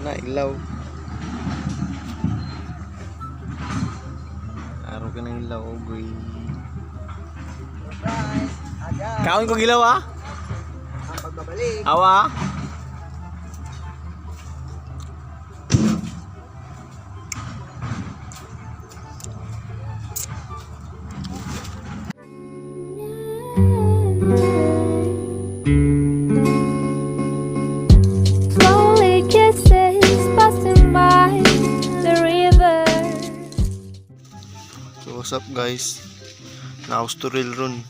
na ilaw. Araw ka ng ilaw, ogoy. Kaon ko gilaw ah? Ang pagbabalik. Awa? Slowly kisses passing by the river. So what's up guys? Na-austuril ron.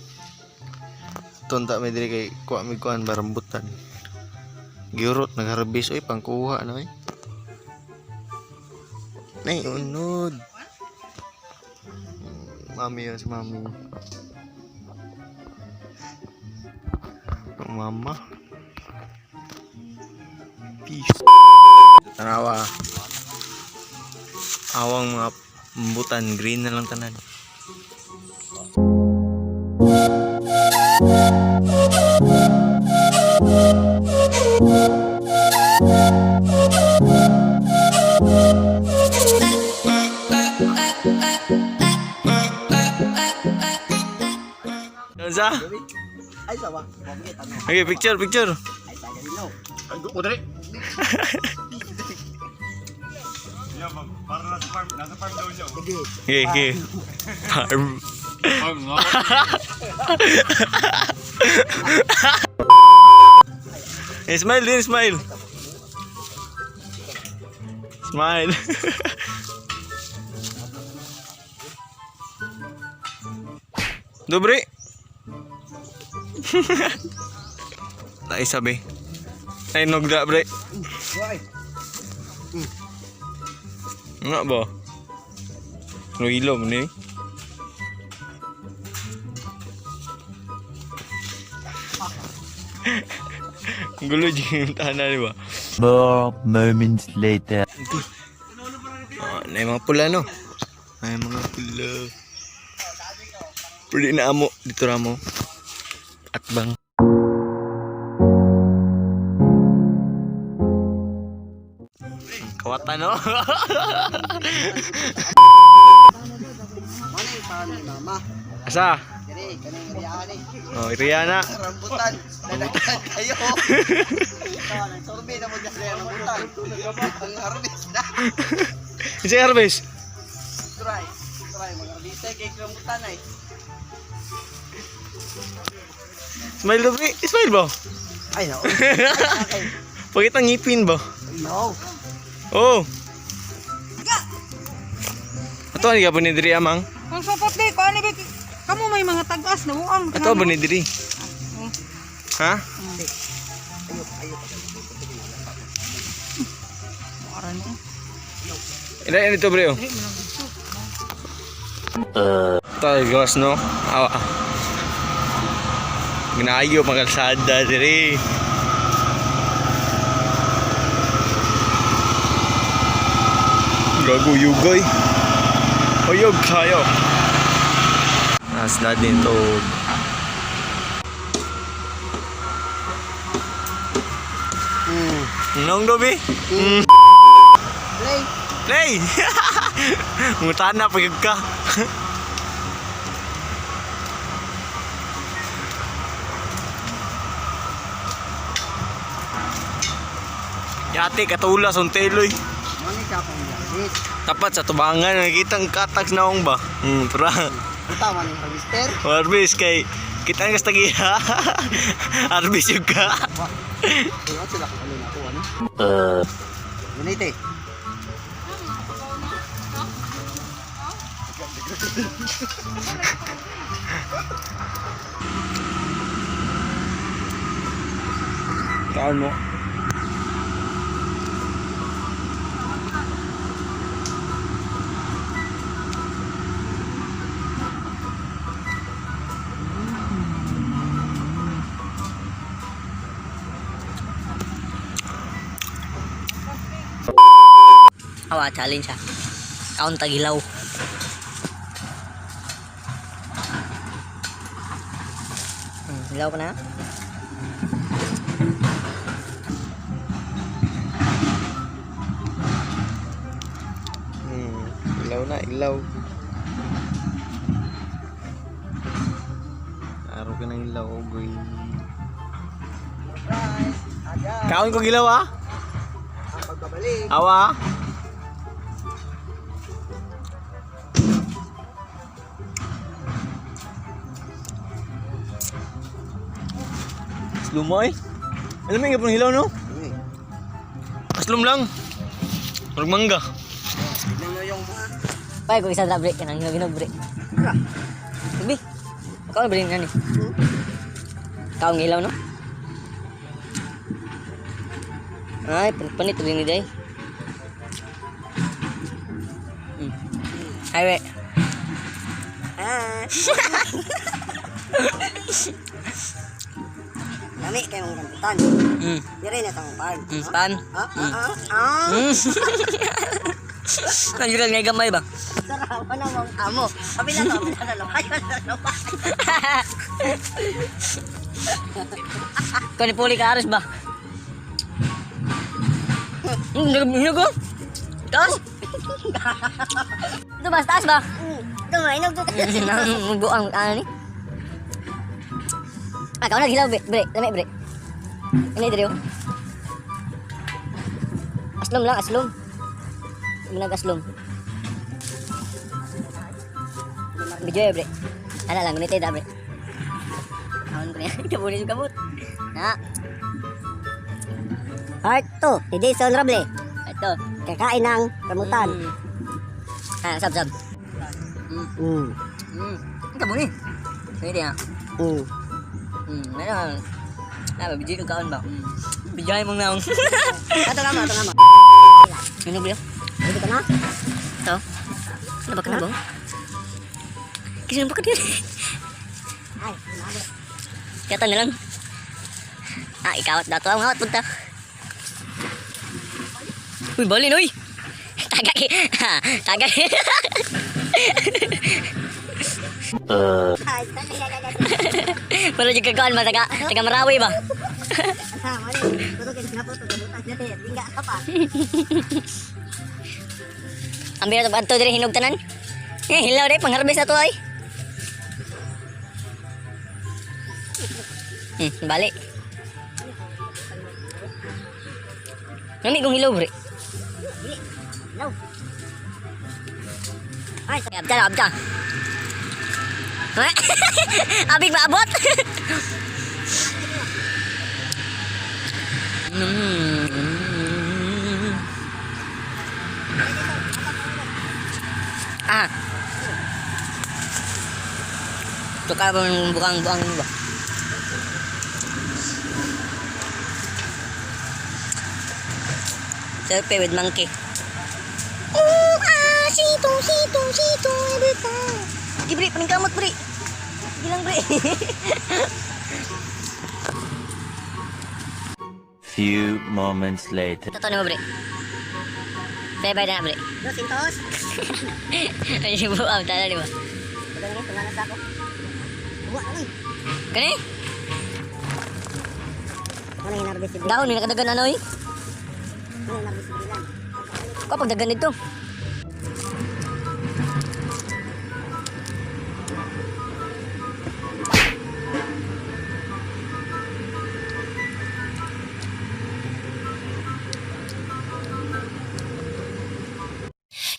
Tonta may diri kay kuha mi kuan barambutan. Giurot nagharbis oy pangkuha na oy. Nay unod. Mami yun si mami. Mama. Peace. Tanawa. Awang mga rambutan green na lang tanan. Sa? Ay, sawa. Okay, picture. Ay, tagalino. Ay, ko dali. Para nasa farm daw niyo. Sige. Okay. Farm. Farm nga. Smile din, smile. Smile. Dobre. Tay sabi. Tay nogda bre. Why? Nga ba? No ilom ni. Gulo yung tahanan di ba? More moments later. Na yung mga pula no? Ay mga pula. Pwede na amo dito ramo. At bang. Kawata no? Mana yung paano ni mama? Asa? Diri, kanang riyani. Oh, Rihanna. Rambutan. Dadagan kayo. Ikaw, nagsorbe na mo dyan sa rambutan. Ang harvest na. Isa harvest. Try. Mag-harvest kay rambutan ay. Smile daw pre. Smile ba? Ay, no. Pakita ngipin ba? No. Oh. Ato ani ka ba ni diri amang? Ang sapot di, kung ano ba, kamu may mga tagas na uang. Ato ba ni diri? Ha? Hindi. Maran eh. Ila yan ito bro. Tayo gawas no. Awa. Ginayo magalsada diri. Gago yugoy. Oyog kayo. Nas na din to. Nong dobi? Play. Play! Ngutana pagod ka. Yati katulas ang teloy. Mani ka pang harvest. Tapat sa tubangan nakita ang katags naong ba. Tara. Kita man yung harvester. Harvest kay kita ang kastagiha. Harvest yung ka. Wala sila kung ano na ako, ano? Ganito eh. Kaan mo? Awa, challenge ha. Kaon tagilaw. Hilaw ka na? na, ilaw. Araw ka ng ilaw, ogoy. Surprise! Ada! Kaon ko gilaw ah. Ang pagbabalik. Awa. Aslum mo eh. Alam mo yung ipon hilaw no? Aslum lang. Marag mangga. Tignan nyo yung mga... Pay ko isa dra bre kanang hinog bre. Bibi. Kaon bre nani. Kaon ilaw no? Ay, panit rin ni day. Ay we. Lami kayong rambutan. Dire na itong pan. Pan. Nandiyan nga gamay ba? Sarawa na mong amo. Sabi na to, wala na kayo na pa. Kani puli ka aras ba? Hinog ko? Taas? Ito ba? Taas ba? Ito nga, inog doon. Buang ano ni? Ah, kau nak hilau bre, lami bre. Ini dia. Aslum lang, aslum. Minag aslum. Video ya bre. Ada lang gunit dah bre. Kawan ko niya, kabuni yung kabut. Na. Part 2, hindi sa honorable. Ito. Kakain ng rambutan. Ah, sab. Kabuni. Ini dia. Ano? Bigyan ko kaon ba? Bigyan mo na. Ito nga mo. Ano ba yun? Ito ka na? Ito? Ano ba ka na ba? Kasi ba ka din? Ay, Kata na lang. Ah, ikawat dato ang hawat punta. Uy, balin uy! Tagay! Tagay! Pero juga kawan mas taga Marawi ba? Ambil to bantu dari hinog tanan. Hilaw deh pangharvest na to ay. Balik. Nami kong hilaw bre. Ay, abda. Abig maabot. Ah. Tukar buang-buang ini ba? Selfie with monkey. Situ every time. Bre, paling kamot bre. Bilang bre. Few moments later. Totoo na mo bre. Bye-bye na bre. Dos intos. Ay, buaw tala di ba? Ito nga, tunganan sa ako. Buwa na lang. Kani? Ano yung narbis si Daon ni nakadagan ano eh. Ano yung narbis si Bilan? Kapag dagan dito.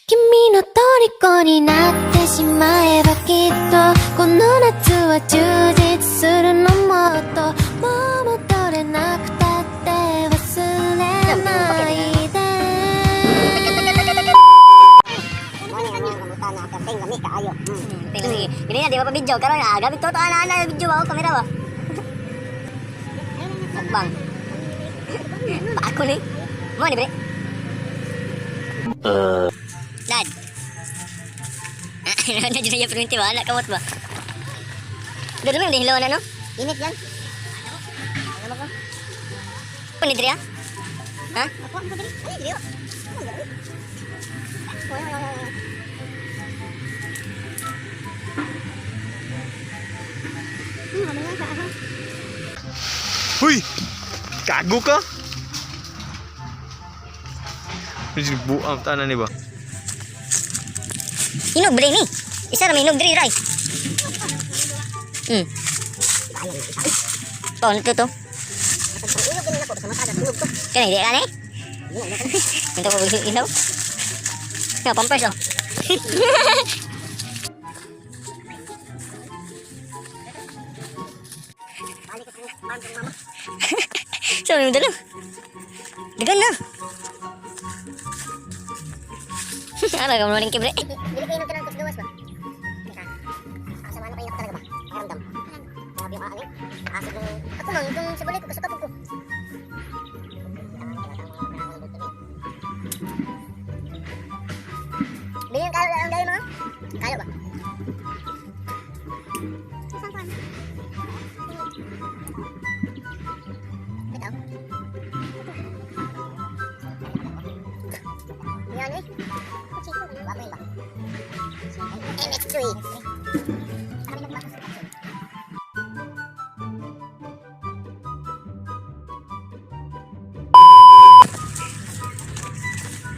Kimi no torikoになってしまえばきっとこの夏は充実するのもっともう戻れなくたって忘れないで Ano yung mga rambutan na kapeng lami kaayo. Tingnan sige. Gini na di ba pa video karon na gamit to ana video ba kamera ba? Bang. Ba ako ni. Mo ni bre. Dad. Ano na dyan yung perminti ba? Anak kamot ba? Doon naman yung hilaw na no? Init yan. Ano ba? Panidri ah? Ha? Ako ang pagdali. Ano yung liyo? Huy! Kago ka? Buang tanan ni ba? Hinog bre ni. Isa na may hinog diri ray. Oh, ito to. Kani di kani? Minta ko ilaw. Ya, pampers oh. Saan mo dala? Dagan na. Ano ka mo rin kibre? Bili kayo ng tanong gawas ba? Sa mana kayo talaga ba? Pakiramdam. Grabe yung aangin. Asik ng... Ako man, yung sa balik ko, kasukapog ko. Bili yung kalo ang dahil mga? Kalo ba? Saan pa? Ito? Yan eh. Wapo yun ba? MX3. Kami nagbakas sa kapsul.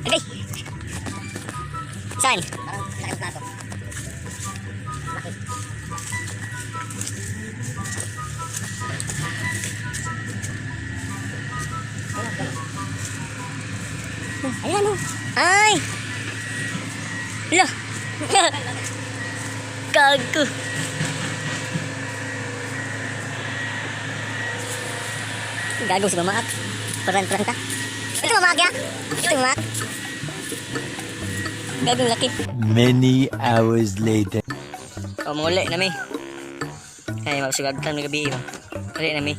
Okay. Saan? Parang laki ng plato. Laki. Ayan o. Ay! Ala! Gago! Gago si Mamaak. Peran-peran ka. Ito Mamaak ya? Ito Mamaak. Gago laki. Many hours later. O muli na mi. Ay magsugagtan ng gabi ba. Muli na mi.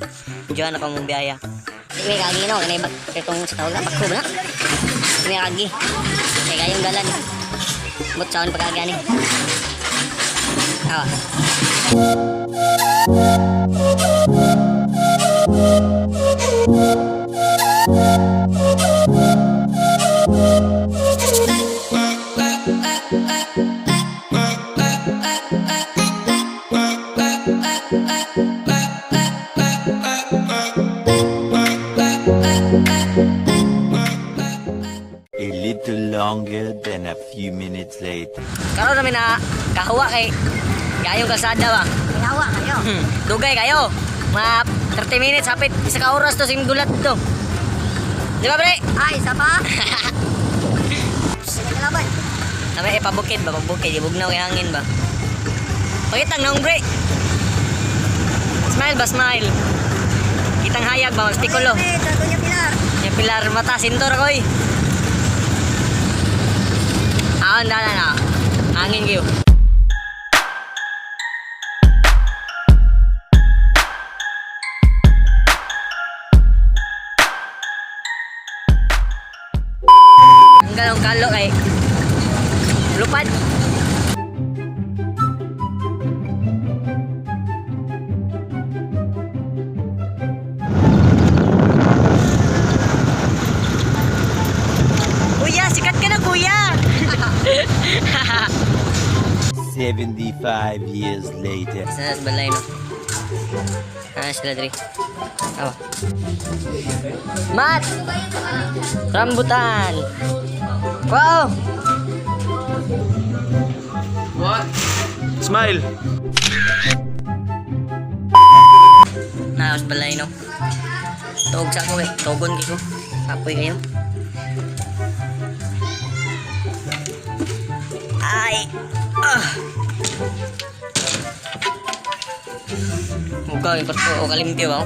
Diyan ako mong biyaya. May kagi no, kanay bak itong sa tawag na bakko na. May kagi. May kayong dalan. Mut saon pagagani. Ah. A little longer than a few minutes later. Karon namin na kahuwa kay gayong kalsada ba. Ginawa kayo. Dugay kayo. Mga 30 minutes hapit isa ka oras to sing gulat to. Di ba pre? Ay, isa pa. Sige kalaban. Namin ipabukid ba? Pabukid. Ibugnaw kay hangin ba? Pakitang naong bre. Smile ba? Smile. Kitang hayag ba? Magpikulo. Ito yung pilar. Yung pilar mata. Sintor ako eh. Aon na. Hangin kayo. Ang galong kalo kay lupad. Kuya, sikat ka na kuya. 75 years later. Sana sa balay no. Sila diri. Oh. Mat! Rambutan! Wow! Smile. Naos balay no. Tog sa ko eh. Togon ko. Apoy kayo. Ay! Muka yung pato o kalimpyo ba?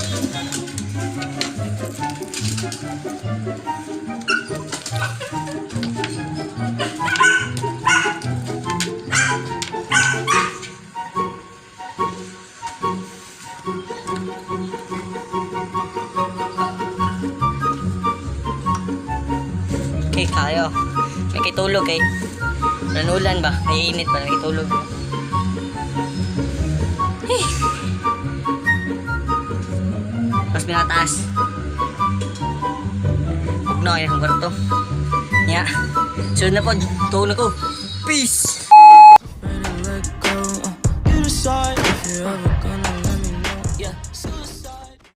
Okay, kayo. May kitulog eh. Nanulan ba? May init ba? May kitulog ba? Mas pinataas. Huwag na kayo ang kwarto. Nya. Sunod na po. Tulog na ko. Peace!